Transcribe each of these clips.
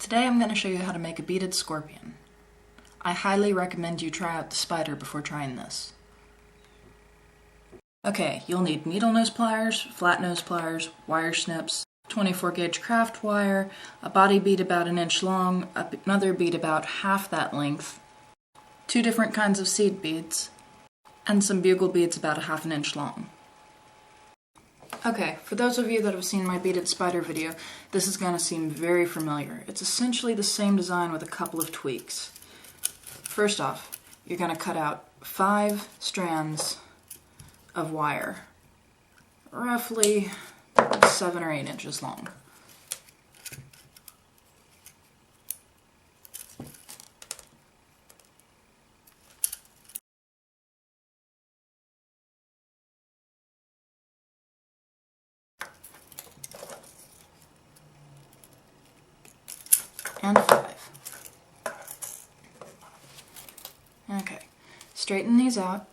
Today I'm going to show you how to make a beaded scorpion. I highly recommend you try out the spider before trying this. Okay, you'll need needle nose pliers, flat nose pliers, wire snips, 24 gauge craft wire, a body bead about 1 inch long, another bead about half that length, 2 different kinds of seed beads, and some bugle beads about 1/2 inch long. Okay, for those of you that have seen my beaded spider video, this is going to seem very familiar. It's essentially the same design with a couple of tweaks. First off, you're going to cut out 5 strands of wire, roughly 7 or 8 inches long. And 5. Okay, straighten these out.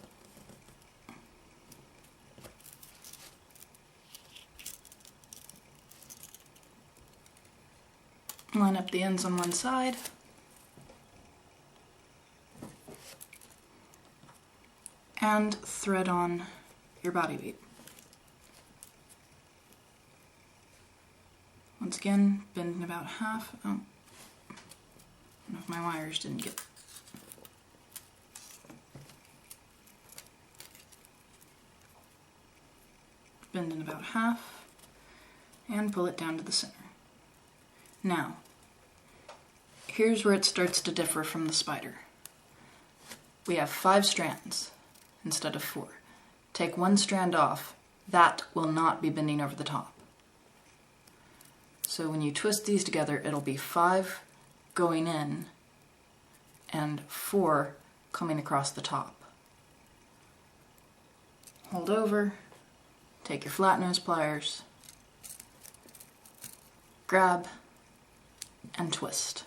Line up the ends on one side. And thread on your body bead. Once again, bend in about half. Oh, I don't know if my wires didn't get. Bend in about half and pull it down to the center. Now, here's where it starts to differ from the spider. We have 5 strands instead of 4. Take 1 strand off, that will not be bending over the top. So when you twist these together, it'll be 5 going in and 4 coming across the top. Hold over, take your flat nose pliers, grab, and twist.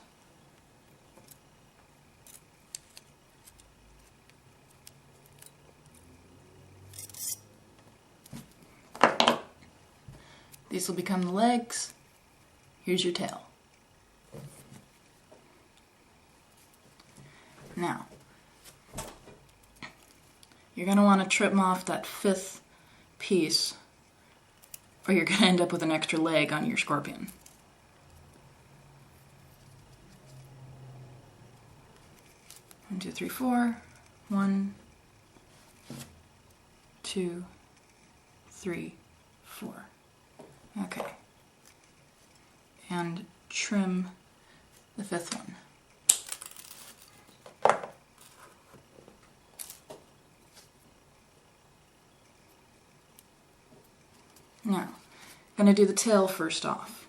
These will become the legs. Here's your tail. Now, you're going to want to trim off that 5th piece, or you're going to end up with an extra leg on your scorpion. One, 2, 3, 4. 1, 2, 3, 4. Okay. And trim the 5th one. Now, I'm going to do the tail first off.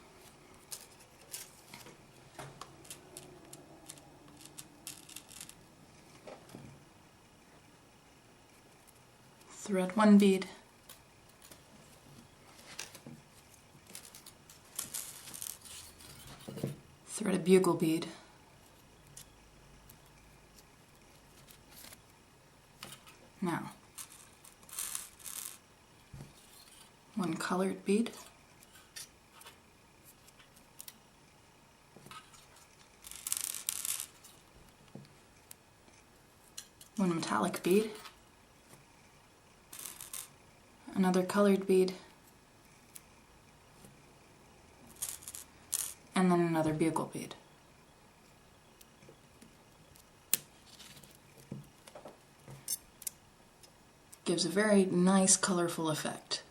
Thread 1 bead. Thread a bugle bead. Now, 1 colored bead. One metallic bead. Another colored bead. And then another bugle bead. Gives a very nice, colorful effect.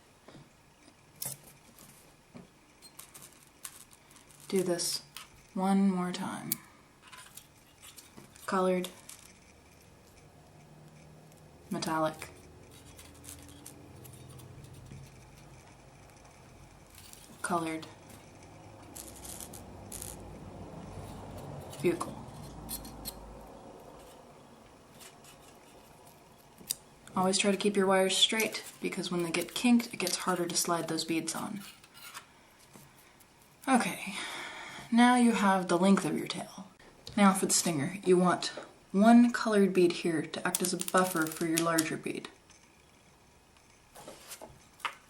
Do this one more time. Colored, metallic, colored, bugle. Always try to keep your wires straight, because when they get kinked, it gets harder to slide those beads on. Okay, now you have the length of your tail. Now for the stinger, you want 1 colored bead here to act as a buffer for your larger bead.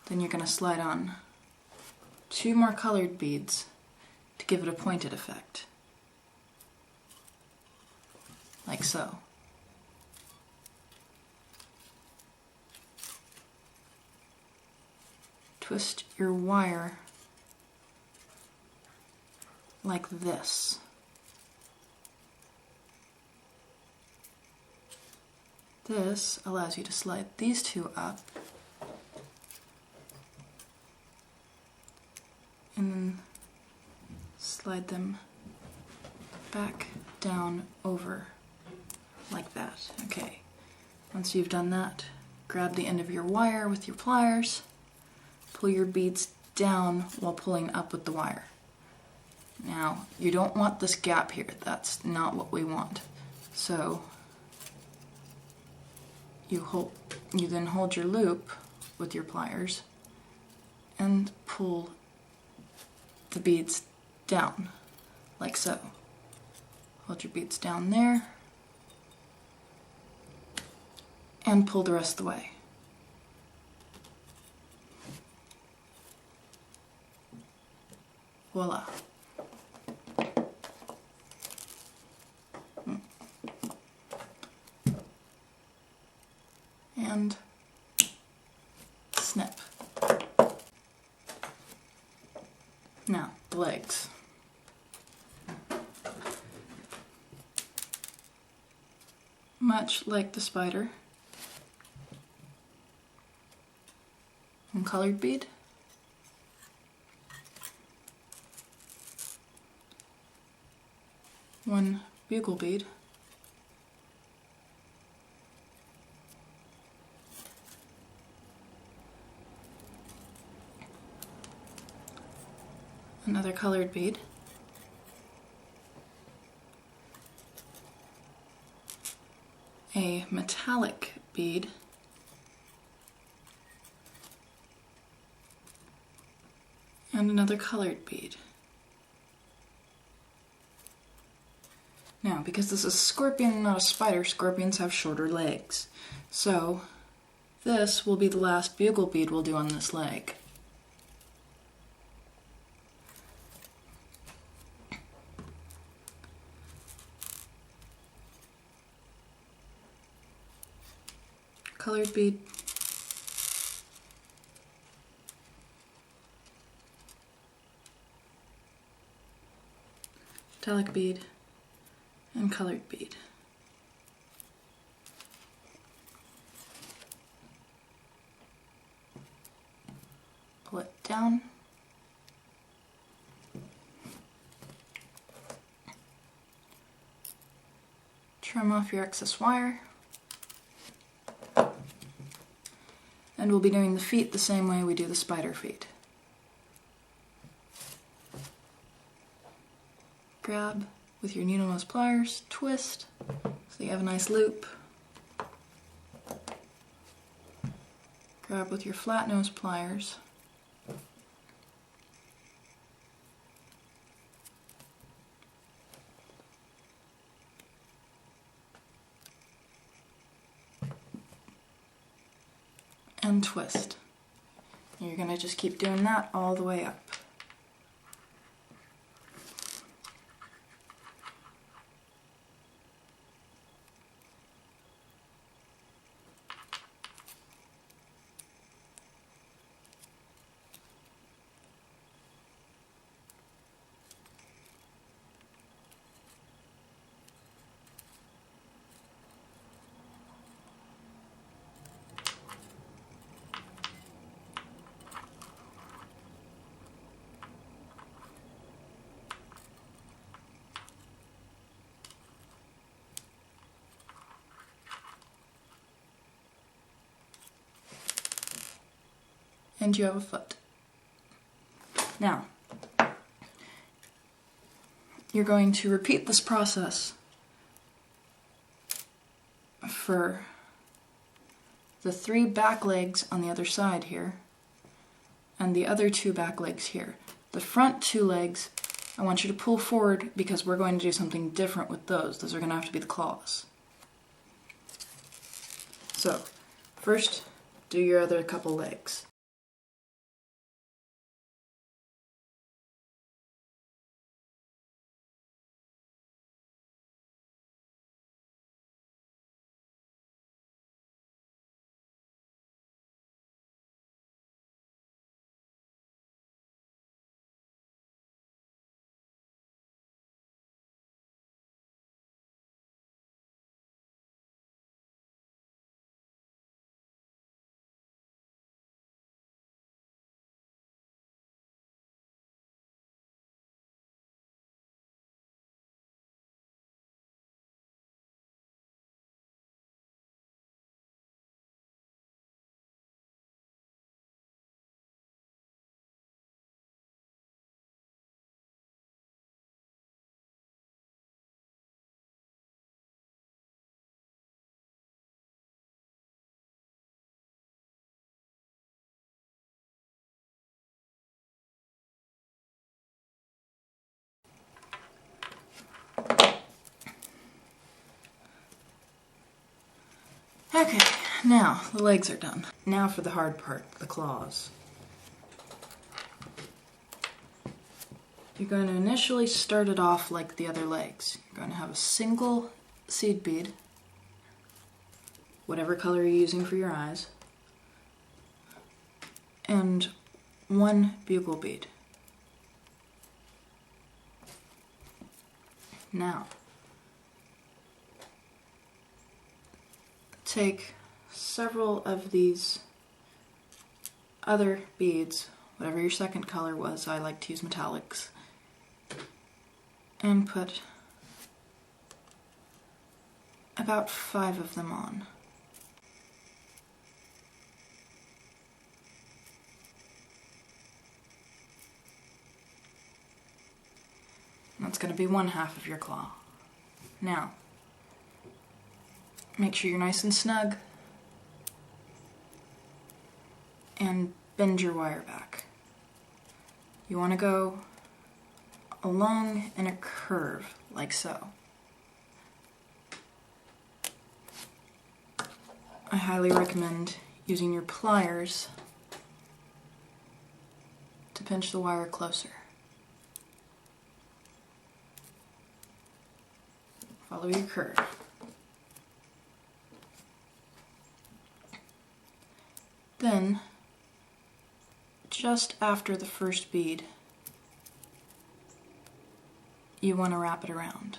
Then you're going to slide on 2 more colored beads to give it a pointed effect. like so. Twist your wire like this. This allows you to slide these two up and then slide them back down over like that. Okay, once you've done that, grab the end of your wire with your pliers, pull your beads down while pulling up with the wire. Now, you don't want this gap here. That's not what we want. So you then hold your loop with your pliers and pull the beads down, like so. Hold your beads down there and pull the rest of the way. Voila. And snip. Now, the legs. Much like the spider, one colored bead, one bugle bead, another colored bead, a metallic bead, and another colored bead. Now, because this is a scorpion and not a spider, scorpions have shorter legs. So this will be the last bugle bead we'll do on this leg. Colored bead, metallic bead, and colored bead. Pull it down. Trim off your excess wire. And we'll be doing the feet the same way we do the spider feet. Grab with your needle nose pliers, twist, so you have a nice loop. Grab with your flat nose pliers. And twist. You're going to just keep doing that all the way up. And you have a foot. Now, you're going to repeat this process for the 3 back legs on the other side here, and the other 2 back legs here. The front 2 legs, I want you to pull forward because we're going to do something different with those. Those are going to have to be the claws. So, first, do your other couple legs. Okay, now the legs are done. Now for the hard part, the claws. You're going to initially start it off like the other legs. You're going to have a single seed bead, whatever color you're using for your eyes, and one bugle bead. Now, take several of these other beads, whatever your second color was, I like to use metallics, and put about 5 of them on. That's going to be 1/2 of your claw. Now, make sure you're nice and snug and bend your wire back. You want to go along in a curve, like so. I highly recommend using your pliers to pinch the wire closer. Follow your curve. Then, just after the first bead, you want to wrap it around.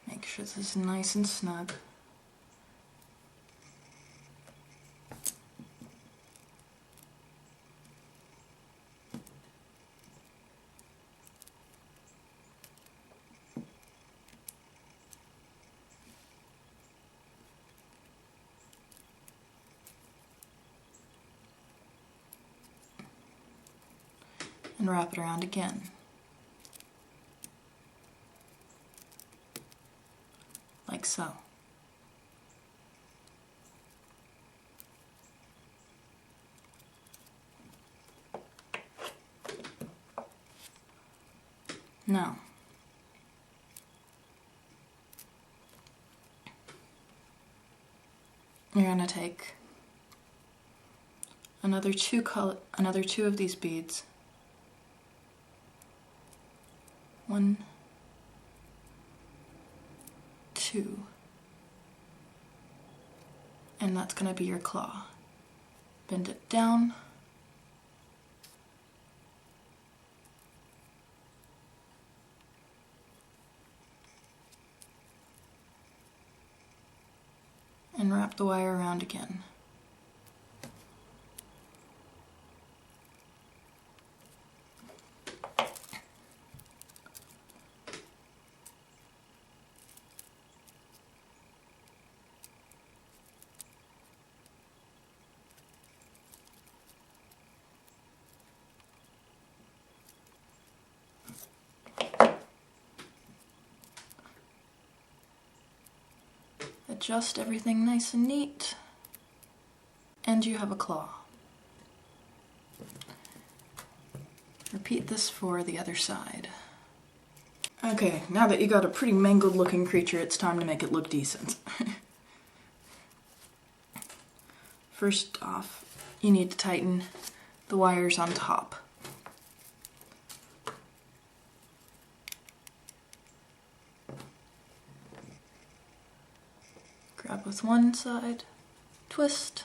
Make sure this is nice and snug. And wrap it around again. Like so. Now, you're going to take another two of these beads. 1, 2, and that's going to be your claw. Bend it down, and wrap the wire around again. Adjust everything nice and neat, and you have a claw. Repeat this for the other side. Okay, now that you got a pretty mangled looking creature, it's time to make it look decent. First off, you need to tighten the wires on top. Grab with one side, twist,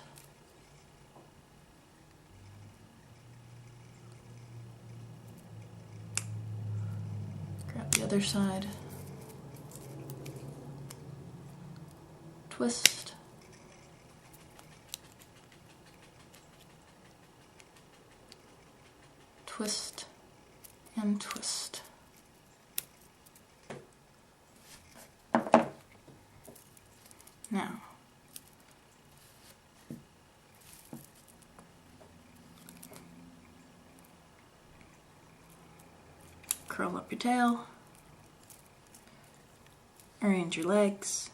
grab the other side, twist, twist, and twist. Now, curl up your tail, arrange your legs,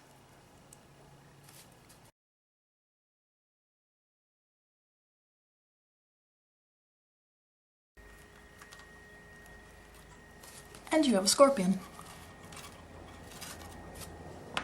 and you have a scorpion.